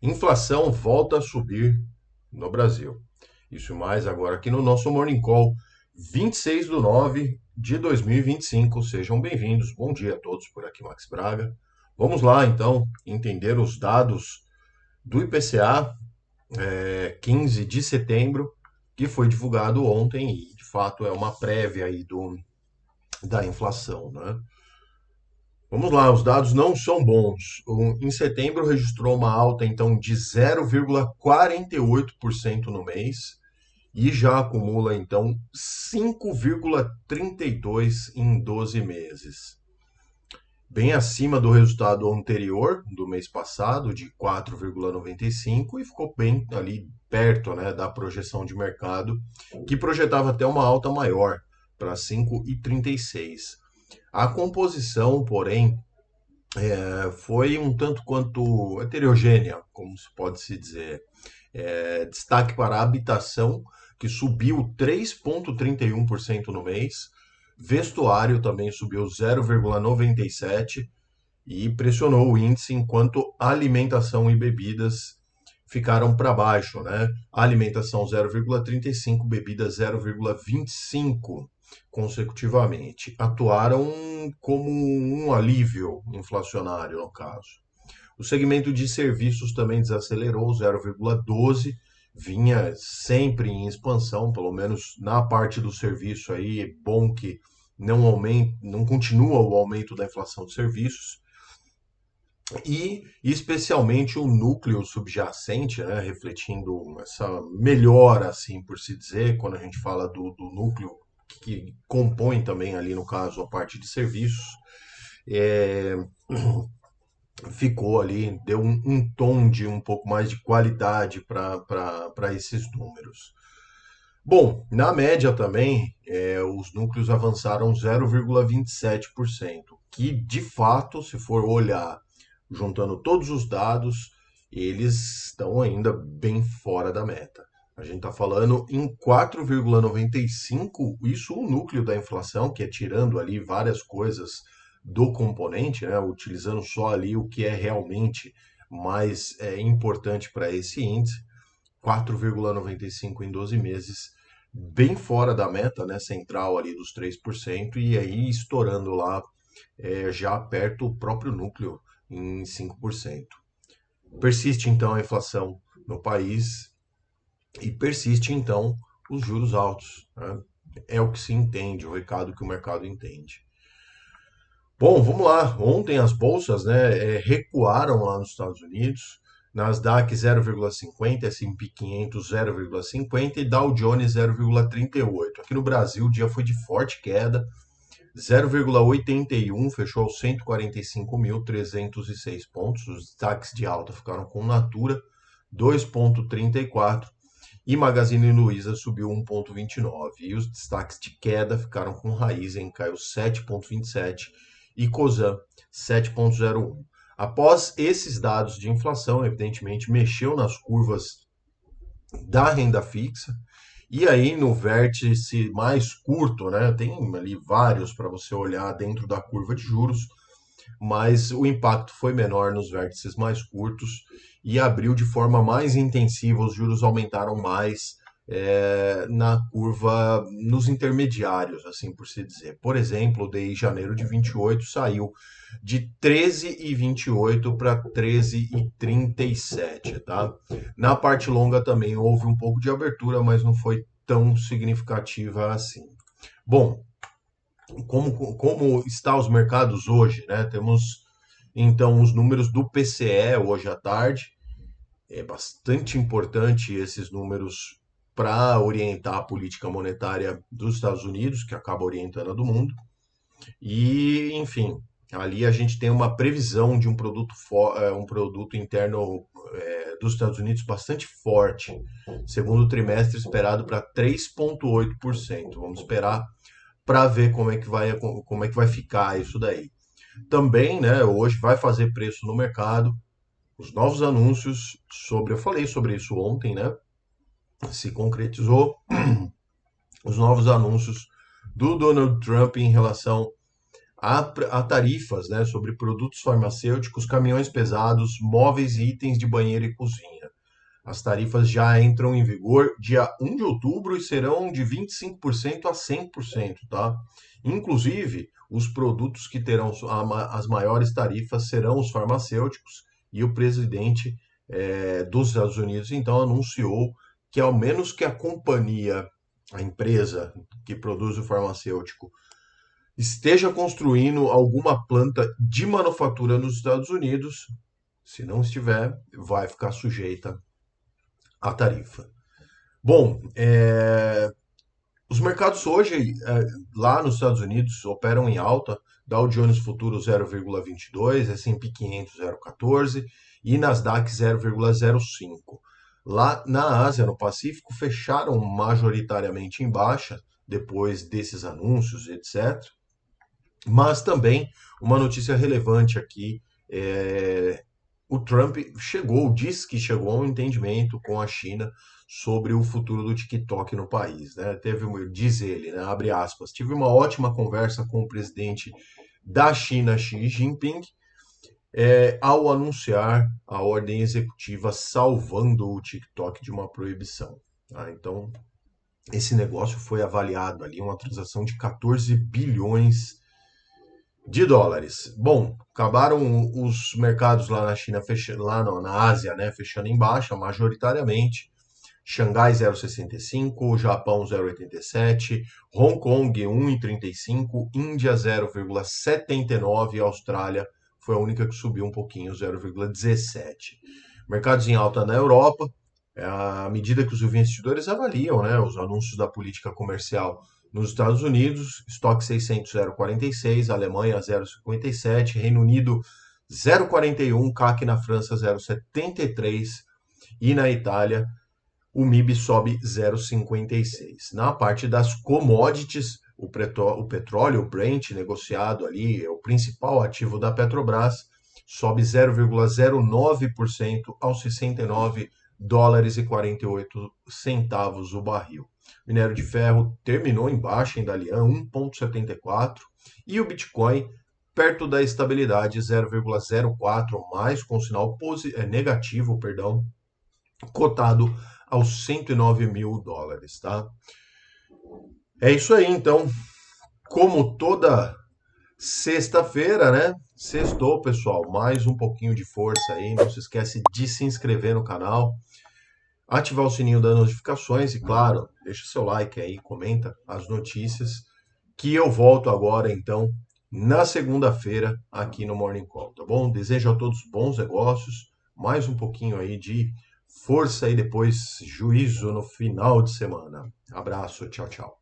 Inflação volta a subir no Brasil. Isso e mais agora aqui no nosso Morning Call, 26 de 2025. Sejam bem-vindos. Bom dia a todos, por aqui Max Braga. Vamos lá, então, entender os dados do IPCA 15 de setembro, que foi divulgado ontem e, de fato, é uma prévia aí da inflação, né? Vamos lá, os dados não são bons. Em setembro registrou uma alta então de 0,48% no mês e já acumula então 5,32% em 12 meses. Bem acima do resultado anterior, do mês passado, de 4,95%, e ficou bem ali perto, né, da projeção de mercado, que projetava até uma alta maior, para 5,36%. A composição, porém, foi um tanto quanto heterogênea, como se pode se dizer. Destaque para a habitação, que subiu 3,31% no mês. Vestuário também subiu 0,97% e pressionou o índice, enquanto alimentação e bebidas ficaram para baixo, né? Alimentação 0,35, bebida 0,25 consecutivamente. Atuaram como um alívio inflacionário, no caso. O segmento de serviços também desacelerou 0,12, vinha sempre em expansão, pelo menos na parte do serviço aí, é bom que não aumenta, não continua o aumento da inflação de serviços e especialmente o núcleo subjacente, né, refletindo essa melhora, assim por se dizer, quando a gente fala do núcleo que compõe também ali, no caso, a parte de serviços, é, ficou ali, deu um tom de um pouco mais de qualidade para esses números. Bom, na média também, os núcleos avançaram 0,27%, que de fato, se for olhar juntando todos os dados, eles estão ainda bem fora da meta. A gente está falando em 4,95, isso o núcleo da inflação, que é tirando ali várias coisas do componente, né, utilizando só ali o que é realmente mais importante para esse índice, 4,95 em 12 meses, bem fora da meta, né, central ali dos 3%, e aí estourando lá já perto o próprio núcleo em 5%. Persiste então a inflação no país e persiste então os juros altos, né? É o que se entende, o recado que o mercado entende. Bom, vamos lá. Ontem as bolsas, né, recuaram lá nos Estados Unidos. Nasdaq 0,50, S&P 500 0,50 e Dow Jones 0,38. Aqui no Brasil o dia foi de forte queda, 0,81, fechou aos 145.306 pontos. Os destaques de alta ficaram com Natura 2,34 e Magazine Luiza subiu 1,29. E os destaques de queda ficaram com Raízen, caiu 7,27 e Cosan 7,01. Após esses dados de inflação, evidentemente mexeu nas curvas da renda fixa. E aí no vértice mais curto, né, tem ali vários para você olhar dentro da curva de juros, mas o impacto foi menor nos vértices mais curtos e abriu de forma mais intensiva, os juros aumentaram mais na curva, nos intermediários, assim por se dizer. Por exemplo, o DI janeiro de 28 saiu de 13,28 para 13,37, tá? Na parte longa também houve um pouco de abertura, mas não foi tão significativa assim. Bom, como estão os mercados hoje, né? Temos então os números do PCE hoje à tarde. É bastante importante esses números para orientar a política monetária dos Estados Unidos, que acaba orientando a do mundo. E, enfim, ali a gente tem uma previsão de um produto interno dos Estados Unidos bastante forte. Segundo trimestre esperado para 3,8%. Vamos esperar para ver como é que vai ficar isso daí. Também, né, hoje vai fazer preço no mercado, os novos anúncios eu falei sobre isso ontem, né, se concretizou, os novos anúncios do Donald Trump em relação há tarifas, né, sobre produtos farmacêuticos, caminhões pesados, móveis e itens de banheiro e cozinha. As tarifas já entram em vigor dia 1 de outubro e serão de 25% a 100%, tá? Inclusive, os produtos que terão as maiores tarifas serão os farmacêuticos e o presidente dos Estados Unidos, então, anunciou que, ao menos que a companhia, a empresa que produz o farmacêutico, esteja construindo alguma planta de manufatura nos Estados Unidos, se não estiver, vai ficar sujeita à tarifa. Bom, os mercados hoje, lá nos Estados Unidos, operam em alta. Dow Jones Futuro 0,22, S&P 500 0,14 e Nasdaq 0,05. Lá na Ásia, no Pacífico, fecharam majoritariamente em baixa, depois desses anúncios, etc. Mas também uma notícia relevante aqui, o Trump diz que chegou a um entendimento com a China sobre o futuro do TikTok no país, né? Diz ele, né, abre aspas, tive uma ótima conversa com o presidente da China, Xi Jinping, ao anunciar a ordem executiva salvando o TikTok de uma proibição. Tá? Então, esse negócio foi avaliado ali, uma transação de 14 bilhões de dólares. Bom, acabaram os mercados lá na China, na Ásia, né, fechando em baixa, majoritariamente. Xangai 0,65, Japão 0,87, Hong Kong 1,35, Índia 0,79 e Austrália foi a única que subiu um pouquinho, 0,17. Mercados em alta na Europa, à medida que os investidores avaliam, né, os anúncios da política comercial nos Estados Unidos, estoque 600 0,46, Alemanha 0,57, Reino Unido 0,41, CAC na França 0,73 e na Itália o MIB sobe 0,56. Na parte das commodities, o petróleo, o Brent, negociado ali, é o principal ativo da Petrobras, sobe 0,09% aos 69 dólares e 48 centavos o barril. Minério de ferro terminou em baixa em Dalian, 1,74, e o Bitcoin perto da estabilidade, 0,04, mais com sinal negativo, perdão, cotado aos 109 mil dólares, tá? É isso aí, então. Como toda sexta-feira, né? Sextou, pessoal. Mais um pouquinho de força aí. Não se esquece de se inscrever no canal, ativar o sininho das notificações e, claro, deixa seu like aí, comenta as notícias, que eu volto agora, então, na segunda-feira, aqui no Morning Call, tá bom? Desejo a todos bons negócios, mais um pouquinho aí de força e depois juízo no final de semana. Abraço, tchau, tchau.